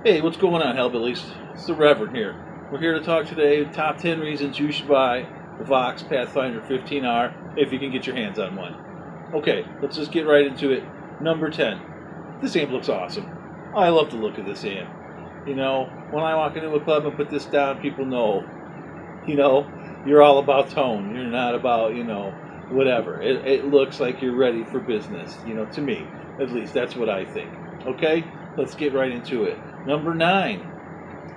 Hey, what's going on, Hellbillies? It's the Reverend here. We're here to talk today top 10 reasons you should buy the Vox Pathfinder 15R if you can get your hands on one. Okay, let's just get right into it. Number 10. This amp looks awesome. I love the look of this amp. You know, when I walk into a club and put this down, people know, you're all about tone. You're not about, whatever. It looks like you're ready for business, to me. At least that's what I think. Okay, let's get right into it. Number 9,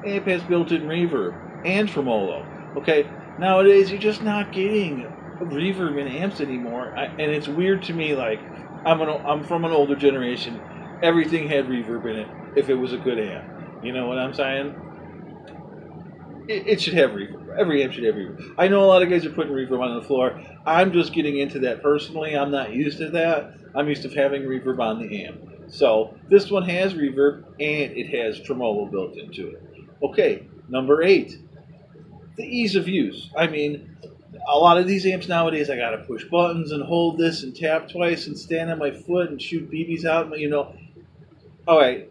amp has built-in reverb and tremolo. Okay, nowadays you're just not getting reverb in amps anymore, and it's weird to me. Like, I'm from an older generation. Everything had reverb in it if it was a good amp. You know what I'm saying? It should have reverb. Every amp should have reverb. I know a lot of guys are putting reverb on the floor. I'm just getting into that personally. I'm not used to that. I'm used to having reverb on the amp. So this one has reverb and it has tremolo built into it. Okay, number 8, the ease of use. I mean, a lot of these amps nowadays, I gotta push buttons and hold this and tap twice and stand on my foot and shoot BBs out. All right,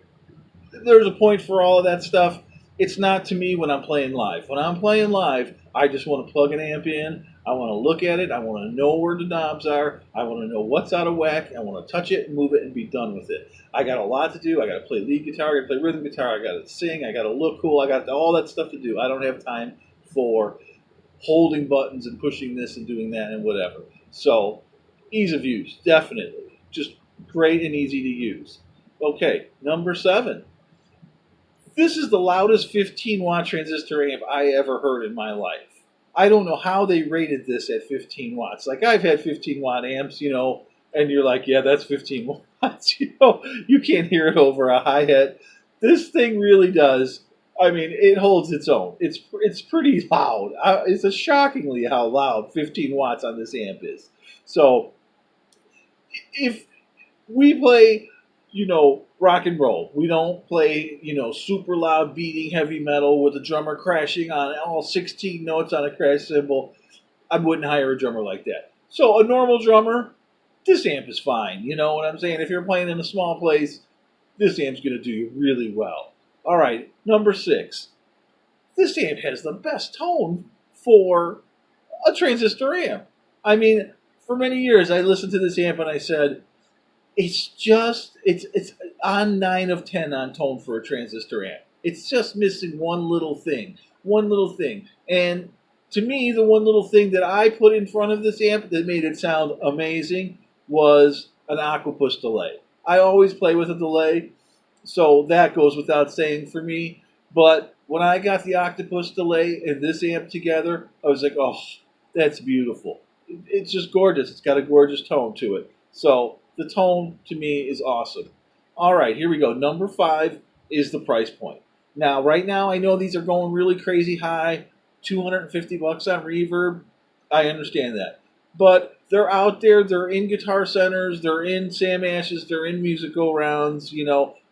there's a point for all of that stuff. It's not to me when I'm playing live. When I'm playing live, I just want to plug an amp in. I want to look at it. I want to know where the knobs are. I want to know what's out of whack. I want to touch it and move it and be done with it. I got a lot to do. I got to play lead guitar. I got to play rhythm guitar. I got to sing. I got to look cool. I got all that stuff to do. I don't have time for holding buttons and pushing this and doing that and whatever. So, ease of use, definitely. Just great and easy to use. Okay, number 7. This is the loudest 15-watt transistor amp I ever heard in my life. I don't know how they rated this at 15 watts. Like, I've had 15-watt amps, and you're like, yeah, that's 15 watts. You can't hear it over a hi-hat. This thing really does. I mean, it holds its own. It's pretty loud. It's a shockingly how loud 15 watts on this amp is. So, if we play, rock and roll. We don't play, super loud beating heavy metal with a drummer crashing on all 16 notes on a crash cymbal. I wouldn't hire a drummer like that. So a normal drummer, this amp is fine. You know what I'm saying? If you're playing in a small place, this amp's going to do you really well. All right, number 6. This amp has the best tone for a transistor amp. I mean, for many years I listened to this amp and I said, it's on 9 of 10 on tone for a transistor amp. It's just missing one little thing. And to me, the one little thing that I put in front of this amp that made it sound amazing was an octopus delay. I always play with a delay, so that goes without saying for me. But when I got the octopus delay and this amp together, I was like, oh, that's beautiful. It's just gorgeous. It's got a gorgeous tone to it. So the tone, to me, is awesome. All right, here we go. Number 5 is the price point. Now, right now, I know these are going really crazy high, $250 on reverb. I understand that. But they're out there. They're in guitar centers. They're in Sam Ash's. They're in music go-rounds.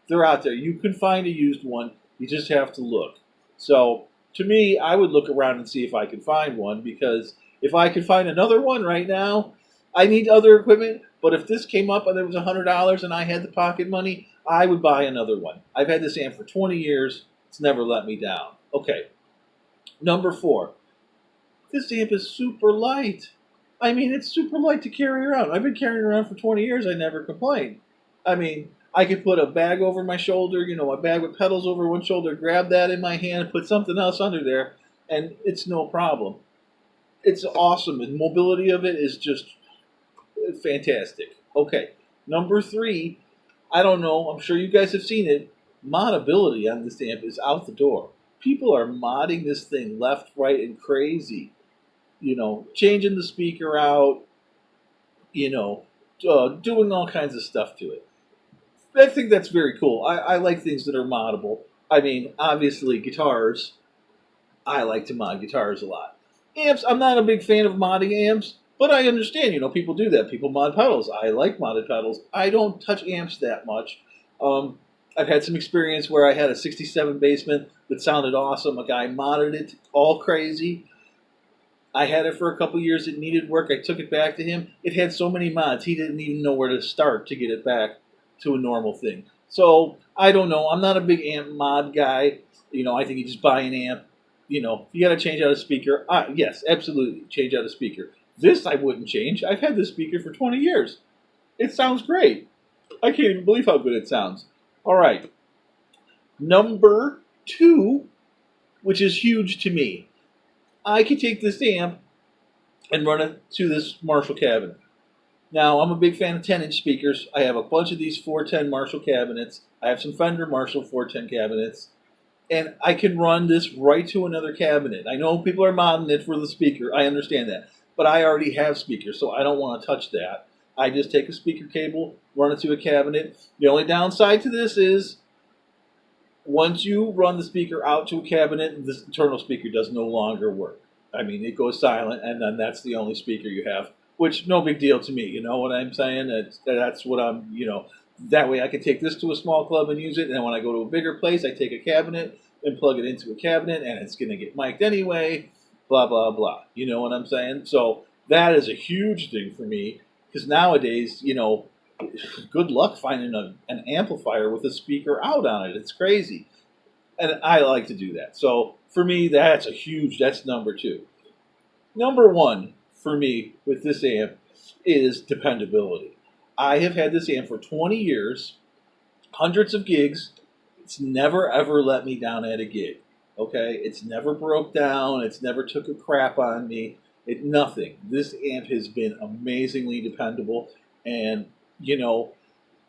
They're out there. You can find a used one. You just have to look. So, to me, I would look around and see if I can find one, because if I could find another one right now, I need other equipment. But if this came up and there was $100 and I had the pocket money, I would buy another one. I've had this amp for 20 years. It's never let me down. Okay. Number 4. This amp is super light. I mean, it's super light to carry around. I've been carrying it around for 20 years. I never complained. I mean, I could put a bag over my shoulder, a bag with pedals over one shoulder, grab that in my hand, put something else under there, and it's no problem. It's awesome. The mobility of it is just fantastic. Okay, number 3, I don't know, I'm sure you guys have seen it. Modability on this amp is out the door. People are modding this thing left, right, and crazy. Changing the speaker out, doing all kinds of stuff to it. I think that's very cool. I like things that are moddable. I mean, obviously, guitars, I like to mod guitars a lot. Amps, I'm not a big fan of modding amps. But I understand, people do that. People mod pedals. I like modded pedals. I don't touch amps that much. I've had some experience where I had a 67 Bassman that sounded awesome. A guy modded it all crazy. I had it for a couple years. It needed work. I took it back to him. It had so many mods, he didn't even know where to start to get it back to a normal thing. So I don't know. I'm not a big amp mod guy. I think you just buy an amp. If you got to change out a speaker, yes, absolutely, change out a speaker. This I wouldn't change. I've had this speaker for 20 years. It sounds great. I can't even believe how good it sounds. All right. Number 2, which is huge to me. I can take this amp and run it to this Marshall cabinet. Now, I'm a big fan of 10-inch speakers. I have a bunch of these 410 Marshall cabinets. I have some Fender Marshall 410 cabinets. And I can run this right to another cabinet. I know people are modding it for the speaker. I understand that. But I already have speakers, so I don't want to touch that. I just take a speaker cable, run it to a cabinet. The only downside to this is once you run the speaker out to a cabinet, this internal speaker does no longer work. I mean, it goes silent, and then that's the only speaker you have, which no big deal to me. You know what I'm saying? That's what that way I can take this to a small club and use it, and then when I go to a bigger place, I take a cabinet and plug it into a cabinet, and it's going to get mic'd anyway, blah, blah, blah. You know what I'm saying? So that is a huge thing for me, because nowadays, good luck finding an amplifier with a speaker out on it. It's crazy. And I like to do that. So for me, that's number 2. Number 1 for me with this amp is dependability. I have had this amp for 20 years, hundreds of gigs. It's never ever let me down at a gig. Okay? It's never broke down. It's never took a crap on me. Nothing. This amp has been amazingly dependable. And,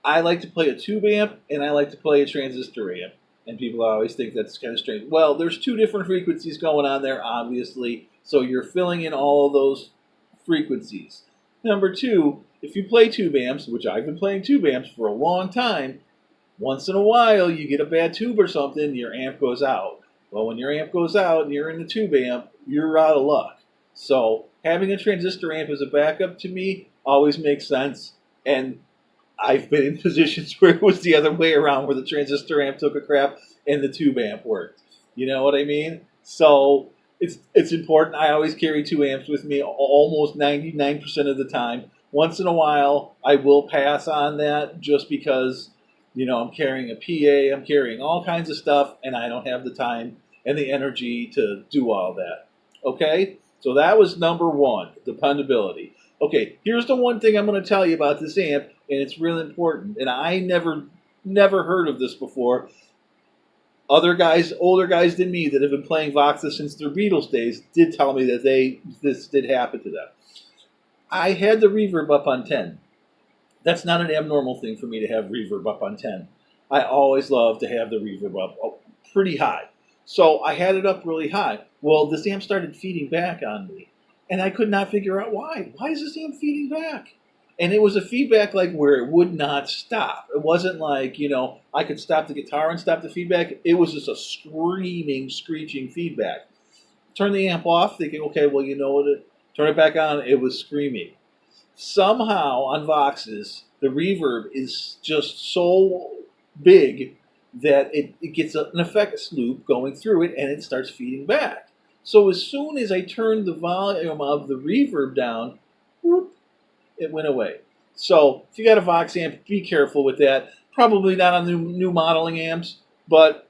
I like to play a tube amp and I like to play a transistor amp. And people always think that's kind of strange. Well, there's 2 different frequencies going on there, obviously. So you're filling in all of those frequencies. Number 2, if you play tube amps, which I've been playing tube amps for a long time, once in a while you get a bad tube or something, your amp goes out. Well, when your amp goes out and you're in the tube amp, you're out of luck. So having a transistor amp as a backup to me always makes sense. And I've been in positions where it was the other way around, where the transistor amp took a crap and the tube amp worked. You know what I mean? So it's important. I always carry 2 amps with me almost 99% of the time. Once in a while, I will pass on that just because, I'm carrying a PA, I'm carrying all kinds of stuff, and I don't have the time and the energy to do all that. Okay? So that was number 1, dependability. Okay, here's the one thing I'm going to tell you about this amp, and it's really important. And I never heard of this before. Other guys, older guys than me that have been playing Voxes since their Beatles days did tell me that this did happen to them. I had the reverb up on 10. That's not an abnormal thing for me to have reverb up on 10. I always love to have the reverb up pretty high. So I had it up really high. Well, this amp started feeding back on me. And I could not figure out why. Why is this amp feeding back? And it was a feedback like where it would not stop. It wasn't like, I could stop the guitar and stop the feedback. It was just a screaming, screeching feedback. Turn the amp off, thinking, okay, well, turn it back on. It was screaming. Somehow on Voxes, the reverb is just so big that it gets an effects loop going through it, and it starts feeding back. So as soon as I turned the volume of the reverb down, whoop, it went away. So if you got a Vox amp, be careful with that. Probably not on the new modeling amps, but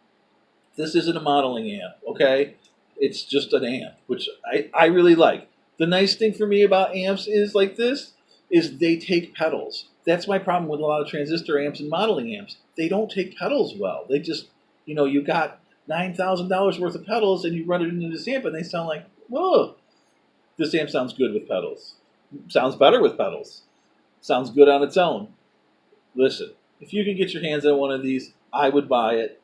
this isn't a modeling amp, okay? It's just an amp, which I really like. The nice thing for me about amps is like this, is they take pedals. That's my problem with a lot of transistor amps and modeling amps. They don't take pedals well. They just, you got $9,000 worth of pedals and you run it into this amp and they sound like, whoa, this amp sounds good with pedals. Sounds better with pedals. Sounds good on its own. Listen, if you can get your hands on one of these, I would buy it.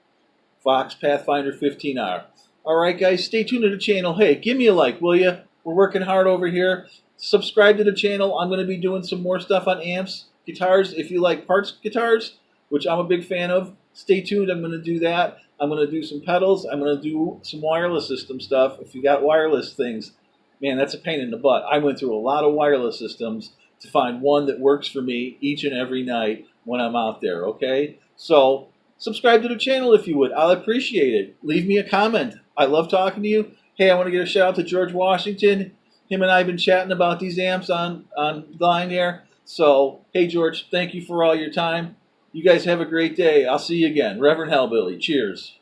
Vox Pathfinder 15R. All right, guys, stay tuned to the channel. Hey, give me a like, will you? We're working hard over here. Subscribe to the channel. I'm going to be doing some more stuff on amps, guitars. If you like parts guitars, which I'm a big fan of, stay tuned. I'm going to do that. I'm going to do some pedals. I'm going to do some wireless system stuff. If you got wireless things, man, that's a pain in the butt. I went through a lot of wireless systems to find one that works for me each and every night when I'm out there, okay? So subscribe to the channel if you would. I'll appreciate it. Leave me a comment. I love talking to you. Hey, I want to give a shout out to George Washington. Him and I have been chatting about these amps on line there. So, hey, George, thank you for all your time. You guys have a great day. I'll see you again. Reverend Hellbilly. Cheers.